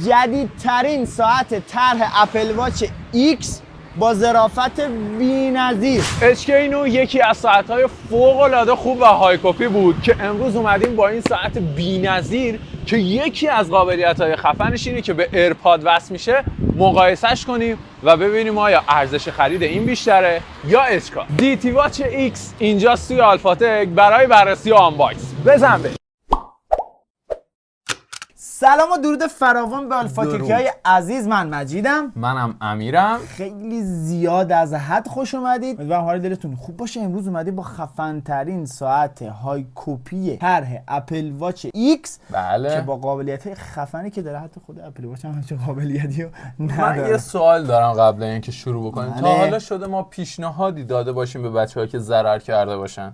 جدیدترین ساعت طرح اپل واچ ایکس با ظرافت بی‌نظیر. HK9 یکی از ساعت‌های فوق‌العاده خوب و های کپی بود که امروز اومدیم با این ساعت بی‌نظیر که یکی از قابلیت‌های خفنش اینه که به ایرپاد وصل میشه مقایسهش کنیم و ببینیم آیا ارزش خرید این بیشتره یا اشکا. دیتی واچ ایکس اینجاست توی آلفاتک برای بررسی و آنباکس. بزن بریم. سلام و درود فراوان به آلفاتیکی‌های عزیز. من مجیدم. منم امیرم. خیلی زیاد از حد خوش اومدید. امیدوارم حال دلتون خوب باشه. امروز اومدیم با خفن ترین ساعت های کپی طرح اپل واچ ایکس. بله. که با قابلیت‌های خفنی که داره، حتی خود اپل واچ هم همچین قابلیتی رو من نداره. یه سوال دارم قبل اینکه شروع بکنیم. بله. تا حالا شده ما پیشنهادی داده باشیم به بچه‌ها که ضرر کرده باشن؟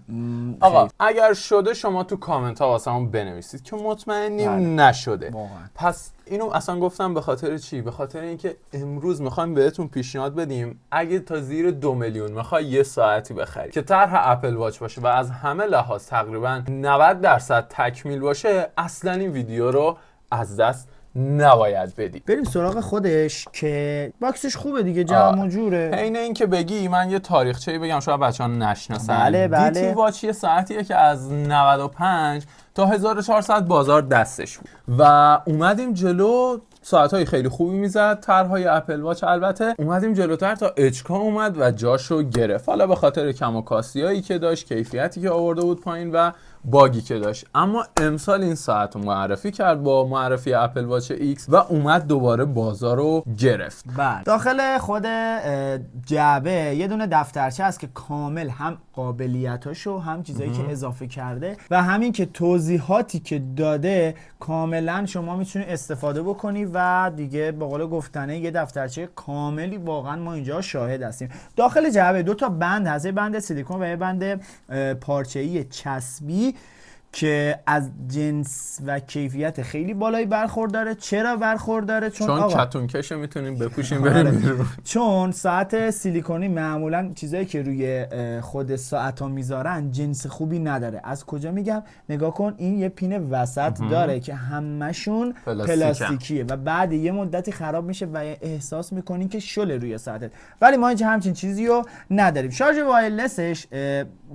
آقا اگر شده شما تو کامنت ها واسمون بنویسید که مطمئنیم بله. نشده. واقعا. پس اینو اصلا گفتم به خاطر چی؟ به خاطر اینکه امروز میخوایم بهتون پیشنهاد بدیم اگه تا زیر 2 میلیون میخوای یه ساعتی بخری که طرح اپل واچ باشه و از همه لحاظ تقریبا 90% تکمیل باشه، اصلا این ویدیو رو از دست نباید بدی. بریم سراغ خودش که باکسش خوبه دیگه، جمع و جوره. عین این که بگی من یه تاریخچه‌ای بگم شاید بچه‌ها نشناسن. بله. دیتی واچ یه ساعتیه که از 95 تا 1400 بازار دستش بود و اومدیم جلو. ساعت‌های خیلی خوبی میزد، طرح‌های اپل واچ. البته اومدیم جلوتر تا اچکا اومد و جاشو گرفت، حالا به خاطر کم و کاستیایی که داشت، کیفیتی که آورده بود پایین و باگی که داشت. اما امسال این ساعت رو معرفی کرد با معرفی اپل واچ ایکس و اومد دوباره بازار رو گرفت. بعد داخل خود جعبه یه دونه دفترچه هست که کامل هم قابلیتاشو هم چیزایی که اضافه کرده و همین که توضیحاتی که داده کاملا شما میتونی استفاده بکنی و دیگه به قول گفتنه یه دفترچه کاملی واقعا ما اینجا شاهد هستیم. داخل جعبه 2 تا بند هست، یه بند سیلیکون و یه بند پارچه‌ای چسبی که از جنس و کیفیت خیلی بالایی برخورداره. چرا برخورداره؟ چون کتون کشو میتونیم بپوشیم بریم بیرون. چون ساعت سیلیکونی معمولا چیزایی که روی خود ساعت ها میذارن جنس خوبی نداره. از کجا میگم؟ نگاه کن، این یه پین وسط داره که همشون پلاستیکیه و بعد یه مدتی خراب میشه و احساس میکنین که شله روی ساعتت. ولی ما اینجا همچین چیزی رو نداریم. شارژ وایرلسش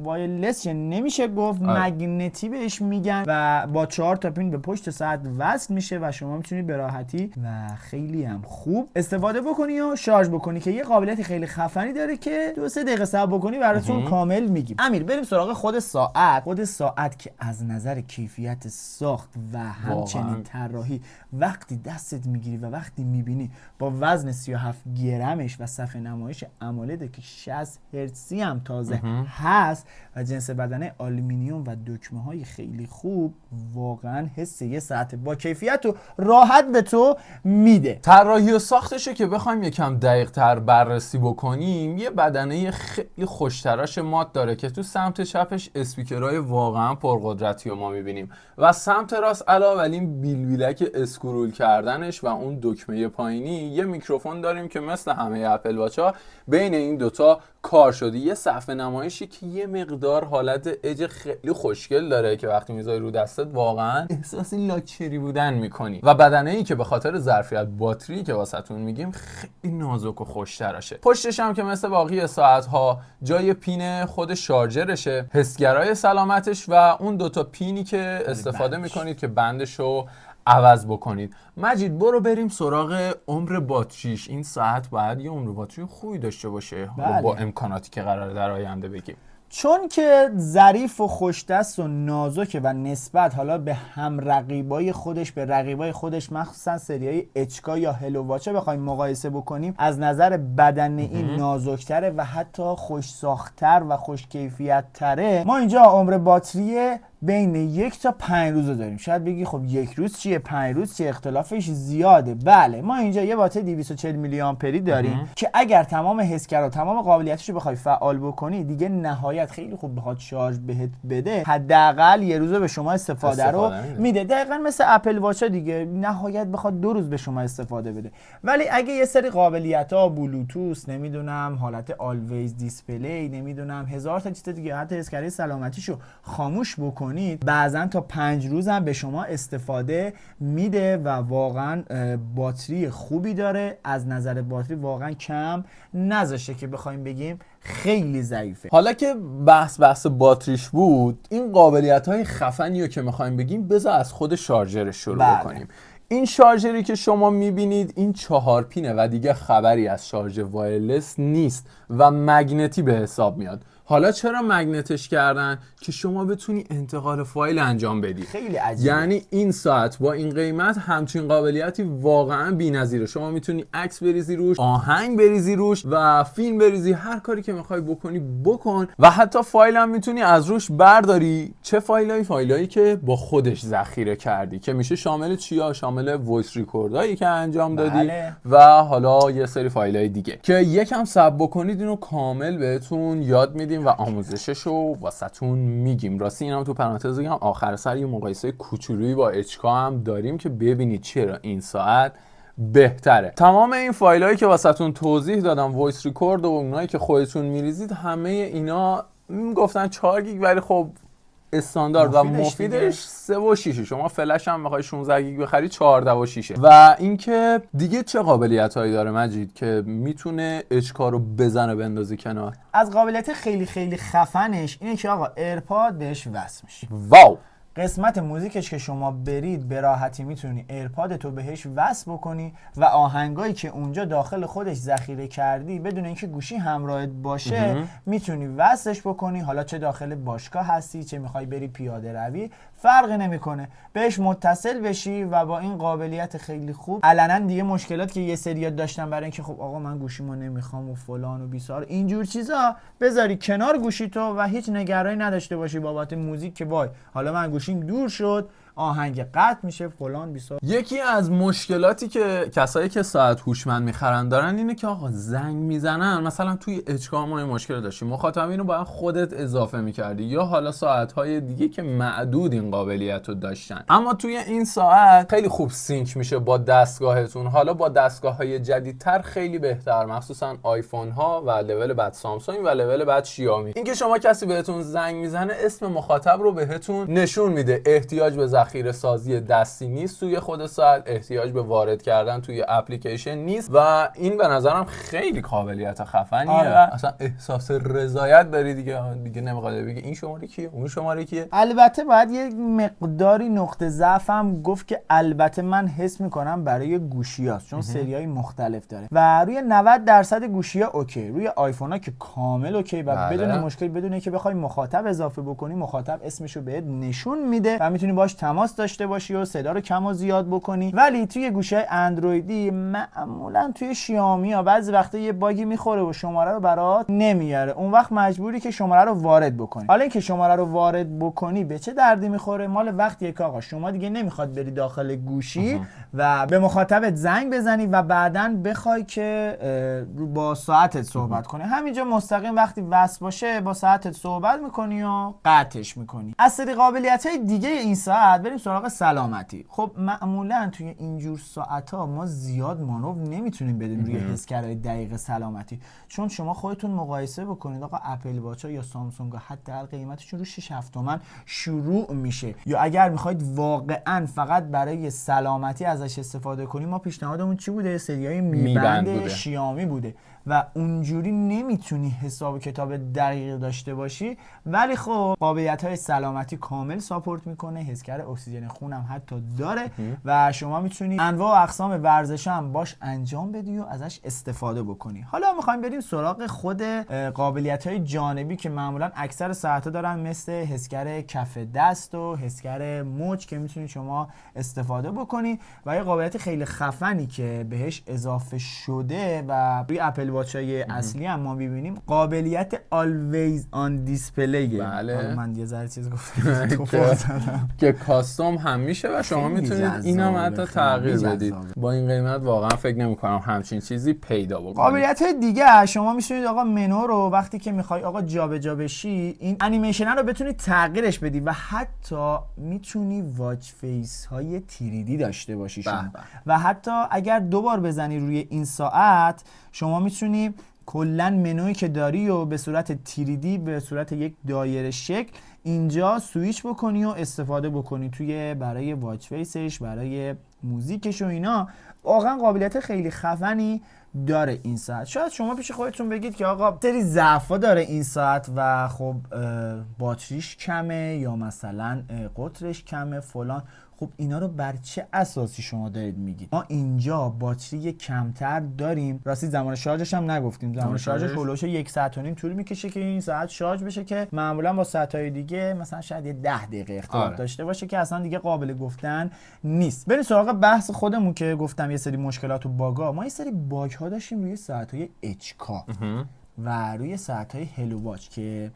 وایرلس نمیشه گفت، مگنتی بهش میگن و با 4 تا پین به پشت ساعت وصل میشه و شما میتونید به راحتی و خیلی هم خوب استفاده بکنی و شارژ بکنی که یه قابلیت خیلی خفنی داره که 2-3 دقیقه صبر بکنی براتون کامل میگیم. امیر بریم سراغ خود ساعت. خود ساعت که از نظر کیفیت ساخت و همچنین طراحی وقتی دستت میگیری و وقتی میبینی با وزن 37 گرمش و صفحه نمایش امولد که 60 هرتزی هم تازه هست و جنس بدنه آلومینیوم و دکمه های خیلی خوب، واقعا حس یه ساعت با کیفیت و راحت به تو میده. طراحی و ساختشو که بخوایم یکم دقیق تر بررسی بکنیم، یه بدنه خیلی خوشتراش مات داره که تو سمت چپش اسپیکرهای واقعا پرقدرتی رو ما میبینیم و سمت راست علاوه بر این بیلبیلک اسکرول کردنش و اون دکمه پایینی یه میکروفون داریم که مثل همه اپل واچا بین این دوتا کار شده. یه صفحه نمایشی که یه مقدار حالت اج خیلی خوشگل داره که وقتی میذاری رو دستت واقعا احساس لاکچری بودن میکنی و بدنه ای که به خاطر ظرفیت باتری که واسهتون میگیم خیلی نازک و خوشتراشه. پشتش هم که مثل باقی ساعت ها جای پین خود شارژرشه، حسگرای سلامتش و اون 2 تا پینی که استفاده میکنید که بندشو عوض بکنید. مجید برو بریم سراغ عمر باتریش. این ساعت باید یه عمر باتری خوبی داشته باشه با امکاناتی که قراره در آینده بگیم. چون که ظریف و خوشدست و نازکه و نسبت حالا به هم رقیبای خودش به رقیبای خودش مخصوصا سریای اچکا یا هلو واچ بخوایم مقایسه بکنیم، از نظر بدنه این نازکتره و حتی خوش ساخت‌تر و خوش کیفیت تره. ما اینجا عمر باتری بین 1 تا 5 روز داریم. شاید بگی خب 1 روز چیه 5 روز چیه، اختلافش زیاده. بله، ما اینجا یه باتری 240 میلی آمپری داریم که اگر تمام حسگر و تمام قابلیتش رو بخوای فعال بکنی دیگه نهایت خیلی خوب بخواد شارژ بهت بده، حداقل 1 روز به شما استفاده رو میده. دقیقاً مثل اپل واچ دیگه، نهایت بخواد 2 روز به شما استفاده بده. ولی اگه یه سری قابلیت‌ها بلوتوث، نمیدونم حالت آلویز دیسپلی، نمیدونم هزار تا چیز دیگه، حتی اسکری سلامتیشو خاموش بکنی بکنید بعضا تا 5 روز هم به شما استفاده میده و واقعا باتری خوبی داره. از نظر باتری واقعا کم نذاشته که بخوایم بگیم خیلی ضعیفه. حالا که بحث باتریش بود، این قابلیت‌های خفنی رو که می‌خوایم بگیم بذار از خود شارژرش شروع بکنیم. این شارژری که شما میبینید این 4 پینه و دیگه خبری از شارژ وایرلس نیست و مگنتی به حساب میاد. حالا چرا مگنتش کردن؟ که شما بتونی انتقال فایل انجام بدی. خیلی عجیبه. یعنی این ساعت با این قیمت همچین قابلیتی واقعا بی‌نظیره. شما میتونی عکس بریزی روش، آهنگ بریزی روش و فیلم بریزی، هر کاری که میخوای بکنی بکن و حتی فایل هم میتونی از روش برداری. چه فایلایی؟ فایلایی که با خودش ذخیره کردی که میشه شامل چیا؟ شامل وایس ریکوردایی که انجام دادی و حالا یه سری فایلای دیگه که یکم صبر بکنید اینو کامل بهتون یاد میدیم و آموزششو واسهتون میگیم. راستی اینم تو پرانتز بگم آخر سر یه مقایسه کوچولویی با اچکا هم داریم که ببینید چرا این ساعت بهتره. تمام این فایلایی که واسهتون توضیح دادم، وایس ریکورد و اونایی که خودتون میریزید، همه اینا گفتن 4 گیگ ولی خب استاندارد و مفیدش 3 و 6. شما فلش هم بخوای 16 گیگ بخری 14 و 6. و اینکه دیگه چه قابلیتایی داره مجید که میتونه اچکا رو بزنه بندازی کنار؟ از قابلیت خیلی خیلی خفنش اینه که آقا ایرپاد بهش وصل میشه. واو. قسمت موزیکش که شما برید به راحتی میتونی ایرپادتو بهش وصل بکنی و آهنگایی که اونجا داخل خودش ذخیره کردی بدون اینکه گوشی همراهت باشه میتونی وصلش بکنی. حالا چه داخل باشگاه هستی چه میخوای بری پیاده روی فرقی نمیکنه، بهش متصل بشی و با این قابلیت خیلی خوب علنا دیگه مشکلات که یه سریات داشتن برای اینکه خب آقا من گوشیمو نمیخوام و فلان و بیسار اینجور چیزا بذاری کنار گوشی تو و هیچ نگرانی نداشته باشی بابت موزیک که وای حالا من گوشیم دور شد آهنگ قطع میشه فلان بیسار. یکی از مشکلاتی که کسایی که ساعت هوشمند میخرن دارن اینه که آقا زنگ میزنن. مثلا توی اچکا ما این مشکل داشتیم، مخاطبین رو باید خودت اضافه میکردی یا حالا ساعت‌های دیگه که معدود این قابلیت رو داشتن. اما توی این ساعت خیلی خوب سینک میشه با دستگاهتون. حالا با دستگاه‌های جدیدتر خیلی بهتر، مخصوصا آیفون ها و لول بعد سامسونگ و لول بعد شیائومی. اینکه شما کسی بهتون زنگ میزنه اسم مخاطب رو بهتون نشون میده. احتیاج به ذخیره سازی دستی نیست توی خود ساعت، احتیاج به وارد کردن توی اپلیکیشن نیست و این به نظرم خیلی قابلیت خفنیه. اصلا احساس رضایت داری دیگه نمیخواد بگی این شماره کیه اون شماره کیه. البته باید یه مقداری نقطه ضعفم گفت که البته من حس میکنم برای گوشیاست چون سریای مختلف داره و روی 90% گوشی‌ها اوکی، روی آیفون‌ها که کامل اوکی و بدون مشکل، بدون که بخوای مخاطب اضافه بکنی مخاطب اسمشو بهت نشون میده و میتونی باش تماس داشته باشی و صدا رو کم و زیاد بکنی. ولی توی گوشی‌های اندرویدی معمولا توی شیائومی ها بعضی وقتا یه باگی میخوره و شماره رو برات نمیاره، اون وقت مجبوری که شماره رو وارد بکنی. حالا اینکه شماره رو وارد بکنی به چه دردی میخوره؟ مال وقتیه که آقا شما دیگه نمیخواد بری داخل گوشی و به مخاطبت زنگ بزنی و بعداً بخوای که با ساعتت صحبت کنی. همینجا مستقیم وقتی وصل باشه با ساعتت صحبت میکنی و قطعش میکنی. از سری قابلیت‌های دیگه این ساعت بریم سراغ سلامتی. خب معمولا توی اینجور ساعت‌ها ما زیاد مانور نمیتونیم بدیم روی حسگرای دقیق سلامتی، چون شما خودتون مقایسه بکنید آقا اپل واچ‌ها یا سامسونگ ها حداقل قیمتشون رو 6-7 تومن شروع میشه. یا اگر میخواید واقعا فقط برای سلامتی ازش استفاده کنیم ما پیشنهادمون چی بوده؟ سریای میبند شیائومی بوده و اونجوری نمیتونی حساب کتاب دقیق داشته باشی، ولی خب قابلیت‌های سلامتی کامل ساپورت میکنه، حسگر اکسیژن خون هم حتی داره و شما میتونی انواع و اقسام ورزش هم باش انجام بدی و ازش استفاده بکنی. حالا میخوایم بریم سراغ خود قابلیت‌های جانبی که معمولا اکثر ساعت‌ها دارن، مثل حسگر کف دست و حسگر مچ که میتونی شما استفاده بکنی و یه قابلیت خیلی خفنی که بهش اضافه شده و روی اپل واچ‌های اصلی هم ما ببینیم قابلیت always on display. بله. من یه ذره چیز گفتم که کاستوم هم میشه و شما میتونید اینم حتی تغییر بدید. با این قیمت واقعا فکر نمی‌کنم همچین چیزی پیدا بکنید. قابلیت دیگه شما میتونید آقا منو رو وقتی که میخوای آقا جابجا بشی این انیمیشن رو بتونی تغییرش بدی و حتی میتونی واچ فیس های 3D داشته باشی شما. و حتی اگر دوبار بزنی روی این ساعت شما میتونی کلا منویی که داری و به صورت 3D به صورت یک دایره شکل اینجا سویچ بکنی و استفاده بکنی توی برای واچ فیسش، برای موزیکش و اینا. واقعا قابلیت خیلی خفنی داره این ساعت. شاید شما پیش خودتون بگید که آقا سری ضعفا داره این ساعت و خب باتریش کمه یا مثلا قطرش کمه فلان. خب اینا رو بر چه اساسی شما دارید میگید؟ ما اینجا باتری کمتر داریم. راستی زمان شارژش هم نگفتیم. زمان شارژش هولوش 1 ساعت و نیم طول میکشه که این ساعت شارژ بشه، که معمولا با ساعت‌های دیگه مثلا شاید یه 10 دقیقه اختلاف داشته باشه که اصلا دیگه قابل گفتن نیست. بریم سراغ بحث خودمون که گفتم یه سری مشکلات و باگا. ما یه سری باگ ها داشتیم روی ساعت‌های اچکا و روی ساعت‌های هلو واچ که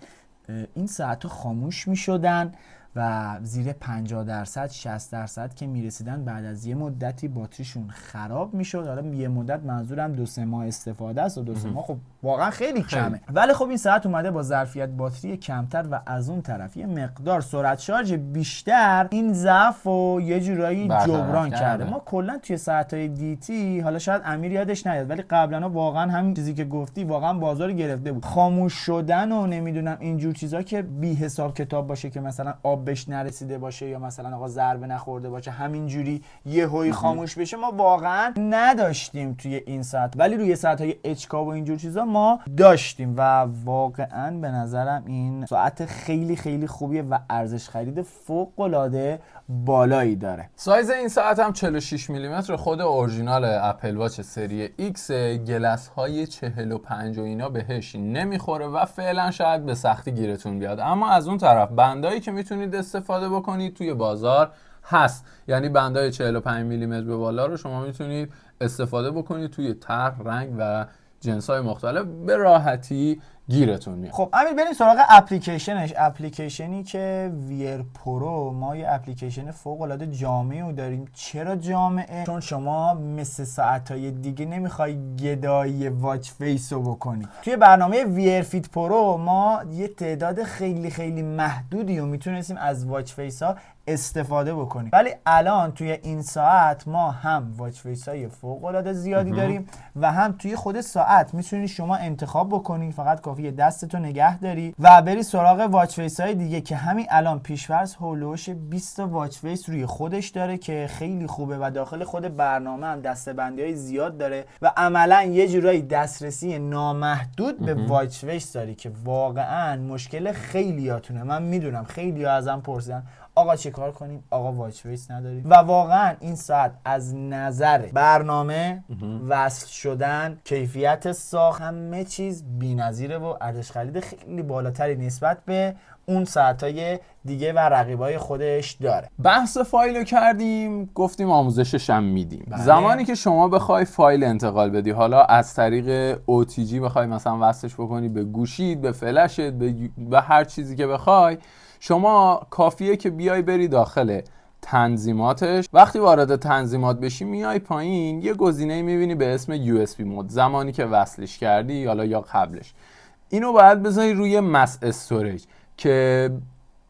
این ساعت‌ها خاموش می‌شدن و زیر 50% 60% که میرسیدن بعد از یه مدتی باتریشون خراب میشد. حالا یه مدت منظورم 2-3 ماه استفاده است و 2-3 ماه خب واقعا خیلی کمه. ولی خب این ساعت اومده با ظرفیت باتری کمتر و از اون طرف یه مقدار سرعت شارژ بیشتر این ضعف رو یه جورایی جبران کرده. ما کلا توی ساعت‌های دیتی، حالا شاید امیر یادش نیاد ولی قبلا واقعا همین چیزی که گفتی واقعا بازار گرفته بود. خاموش شدن و نمیدونم اینجور چیزا که بی حساب کتاب باشه که مثلا آب بهش نرسیده باشه یا مثلا آقا ضربه نخورده باشه همینجوری یهویی خاموش بشه، ما واقعا نداشتیم توی این ساعت. ولی روی ساعت‌های اچکا و اینجور چیزا ما داشتیم و واقعا به نظرم این ساعت خیلی خیلی خوبیه و ارزش خرید فوق‌العاده بالایی داره. سایز این ساعت هم 46 میلیمتر خود اورجینال اپل واچ سری X، گلس های 45 و اینا بهش نمیخوره و فعلا شاید به سختی گیرتون بیاد. اما از اون طرف بندایی که میتونید استفاده بکنید توی بازار هست، یعنی بندای 45 میلیمتر به بالا رو شما میتونید استفاده بکنید توی طرح، رنگ و جنس‌های مختلف به راحتی گیرتون میاد. خب امیر بریم سراغ اپلیکیشنش. اپلیکیشنی که ویر پرو، ما یه اپلیکیشن فوق العاده جامعی داریم. چرا جامعه؟ چون شما مثل ساعت‌های دیگه نمیخوای گدایی واچ فیس رو بکنی. توی برنامه ویر فیت پرو ما یه تعداد خیلی خیلی محدودی رو میتونستیم از واچ فیس ها استفاده بکنیم، ولی الان توی این ساعت ما هم واچ فیس های فوق العاده زیادی داریم و هم توی خود ساعت میتونی شما انتخاب بکنی. فقط کافیه دستتو نگه داری و بری سراغ واچ فیس های دیگه که همین الان پیش‌فرض هولوش 20 تا واچ فیس روی خودش داره که خیلی خوبه و داخل خود برنامه هم دسته‌بندی‌های زیاد داره و عملاً یه جورایی دسترسی نامحدود به واچ فیس داری که واقعاً مشکل خیلیاتونه. من میدونم خیلی‌ها ازم پرسیدن آقا چه کار کنیم؟ آقا واچ فیس نداریم. و واقعا این ساعت از نظر برنامه، وصل شدن، کیفیت ساخت، همه چیز بی‌نظیره و ارزش خرید خیلی بالاتری نسبت به اون ساعت‌های دیگه و رقیبای خودش داره. بحث فایل رو کردیم، گفتیم آموزشش هم میدیم. زمانی که شما بخوای فایل انتقال بدی، حالا از طریق OTG بخوای مثلا وصلش بکنی به گوشیت، به فلشت، به هر چیزی که بخوای، شما کافیه که بیای بری داخل تنظیماتش. وقتی وارد تنظیمات بشی میای پایین یه گزینه میبینی به اسم USB مود. زمانی که وصلش کردی حالا یا قبلش، اینو باید بذاری روی مس استوریج که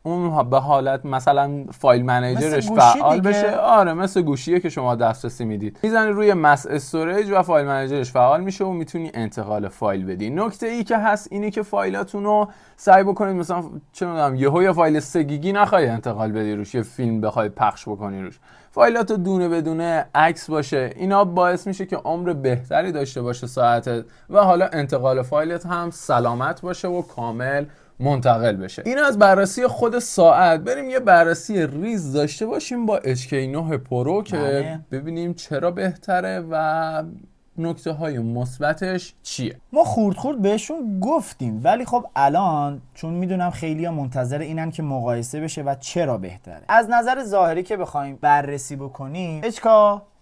اون به حالت مثلا فایل منیجرش فعال بشه. آره مثل گوشیه که شما دسترسی میدید، میزنی روی مس استوریج و فایل منیجرش فعال میشه و میتونی انتقال فایل بدی. نکته ای که هست اینه که فایلاتون رو سعی بکنید مثلا چه میدونم یه فایل 3 گیگی نخوای انتقال بدی روش، یه فیلم بخوای پخش بکنی روش، فایلات دونه بدونه عکس باشه. اینا باعث میشه که عمر بهتری داشته باشه ساعتت و حالا انتقال فایلت هم سلامت باشه و کامل منتقل بشه. این از بررسی خود ساعت. بریم یه بررسی ریز داشته باشیم با HK9 پرو که ببینیم چرا بهتره و نکته های مثبتش چیه. ما خورد بهشون گفتیم، ولی خب الان چون میدونم خیلی ها منتظر اینن که مقایسه بشه و چرا بهتره. از نظر ظاهری که بخوایم بررسی بکنیم، HK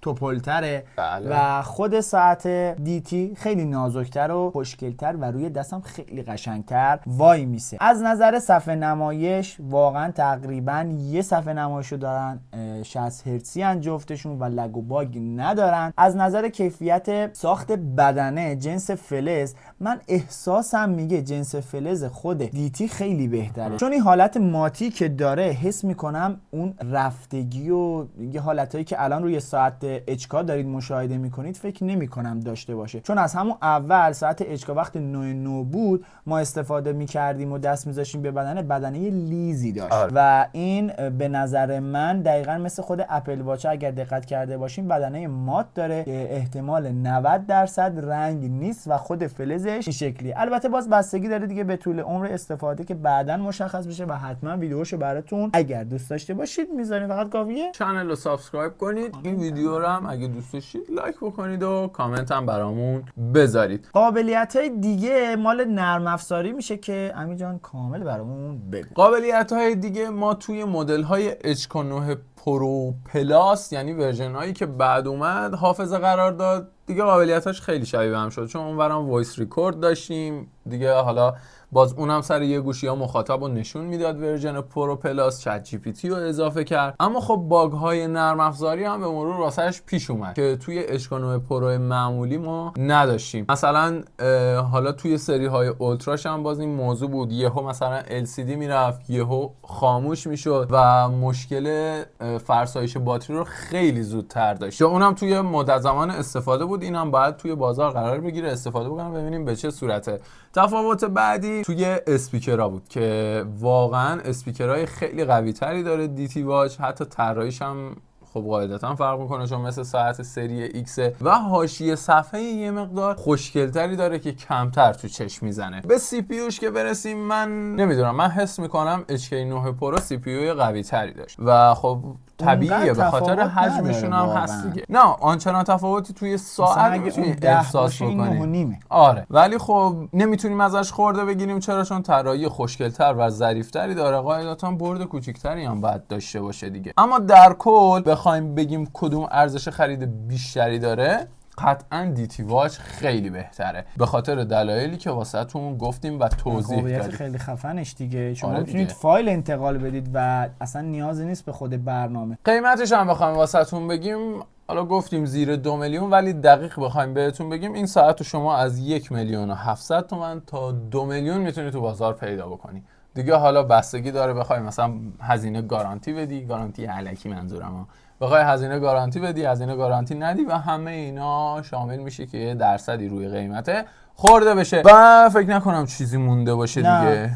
توپلتره و خود ساعت دیتی خیلی نازکتر و خوشگلتر و روی دستم خیلی قشنگتر وای میسه. از نظر صفحه نمایش واقعا تقریبا یه صفحه نمایشو دارن، 60 هرتزی ان جفتشون و لگ و باگ ندارن. از نظر کیفیت ساخت بدنه جنس فلز، من احساسم میگه جنس فلز خود دیتی خیلی بهتره، چون این حالت ماتی که داره حس میکنم اون رفتگی و یه حالتایی که الان روی ساعت اچکا دارید مشاهده میکنید فکر نمیکنم داشته باشه، چون از همون اول ساعت اچکا وقت 9 بود ما استفاده میکردیم و دست میذاشیم به بدنه لیزی داشت. و این به نظر من دقیقاً مثل خود اپل واچ اگر دقت کرده باشیم بدنه مات داره که احتمال 90% رنگ نیست و خود فلزش این شکلی. البته باز بستگی داره دیگه به طول عمر استفاده که بعداً مشخص بشه و حتما ویدیوشو براتون اگر دوست داشته باشید میذاریم، فقط کافیه کانال رو سابسکرایب کنید، این ویدیو رو هم اگه دوست داشتید لایک بکنید و کامنت هم برامون بذارید. قابلیت‌های دیگه مال نرم افزاری میشه که امین جان کامل برامون بگو. قابلیت‌های دیگه ما توی مدل‌های اچکا 9 پرو پلاس یعنی ورژن هایی که بعد اومد حافظه قرار داد دیگه قابلیتاش خیلی شبیه هم شد، چون اونورم وایس ریکورد داشتیم دیگه، حالا باز اونم سر یه گوشی ها مخاطب رو نشون میداد. ورژن پرو پلاس چت جی پی تی رو اضافه کرد، اما خب باگ های نرم افزاری هم به مرور واسش پیش اومد که توی اچکا 9 پرو معمولی ما نداشتیم. مثلا حالا توی سری های اولتراش هم باز این موضوع بود، یهو مثلا LCD میرفت یهو خاموش میشد و مشکل فرسایش باتری رو خیلی زودتر داشت که اونم توی مدت زمان استفاده بود. اینم باید توی بازار قرار بگیره استفاده بکنم ببینیم به چه صورته. تفاوت بعدی توی اسپیکرها بود که واقعا اسپیکرهای خیلی قوی تری داره دیتی واچ، حتی طراحیش هم خب قاعدتا فرق میکنه چون مثل ساعت سری ایکس و حاشیه صفحه یه مقدار خوشگلتری داره که کمتر تو چشم میزنه. به سی پی یوش که برسیم من نمیدونم، من حس میکنم HK 9 پرو سی پی یو قوی تری داشت و خب طبیعیه به خاطر حجمشون هم هست دیگه. نه آنچنان تفاوتی توی ساعت میتونی احساس بکنی. آره ولی خب نمیتونیم ازش خورده بگیریم، چرا؟ چون طراحی خوشگل‌تر و ظریف‌تری داره، قاعدتاً برد کوچیک‌تری هم باید داشته باشه دیگه. اما در کل بخوایم بگیم کدوم ارزش خرید بیشتری داره، قطعاً دیتی واچ خیلی بهتره به خاطر دلایلی که واسهتون گفتیم و توضیح دادیم. خیلی خفنش دیگه، شما میتونید فایل انتقال بدید و اصلا نیازی نیست به خود برنامه. قیمتش هم بخوایم واسهتون بگیم، حالا گفتیم زیر 2 میلیون، ولی دقیق بخوایم بهتون بگیم این ساعت رو شما از 1,700,000 تومان تا 2 میلیون میتونید تو بازار پیدا بکنی دیگه. حالا بستگی داره بخوایم مثلا هزینه گارانتی بدی، گارانتی الکی منظورم، بخوای هزینه گارانتی بدی، هزینه گارانتی ندی و همه اینا شامل میشه که یه درصدی روی قیمته خورده بشه و فکر نکنم چیزی مونده باشه دیگه.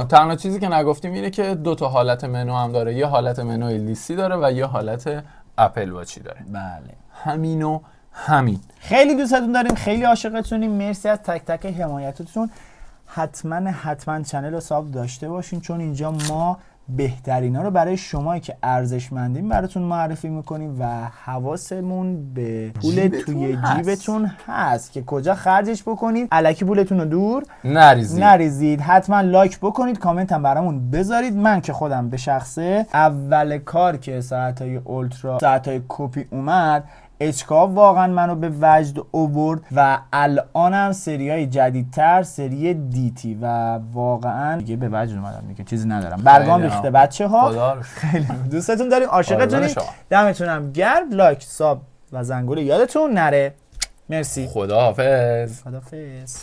تنها چیزی که نگفتیم اینه که 2 تا حالت منو هم داره، یه حالت منوی لیستی داره و یه حالت اپل واچی داره. بله همین. خیلی دوستتون داریم، خیلی عاشقتونیم، مرسی از تک تک حمایتتون. حتما چنل رو ساب داشته باشین چون اینجا ما بهترینا رو برای شمایی که ارزشمندین براتون معرفی میکنیم و حواسمون به پول توی جیبتون هست که کجا خرجش بکنید. الکی پولتون رو دور نریزید. حتما لایک بکنید، کامنت هم برامون بذارید. من که خودم به شخصه اول کار که ساعتای اولترا ساعتای کپی اومد اچکا واقعا منو به وجد آورد و الانم سریای جدیدتر سری دیتی و واقعا دیگه به وجد اومدم دیگه، چیزی ندارم. برگام ریخته بچه‌ها، خیلی دوستتون داریم، عاشقتونیم، دمتونم گرم. لایک، ساب و زنگوله یادتون نره. مرسی. خداحافظ.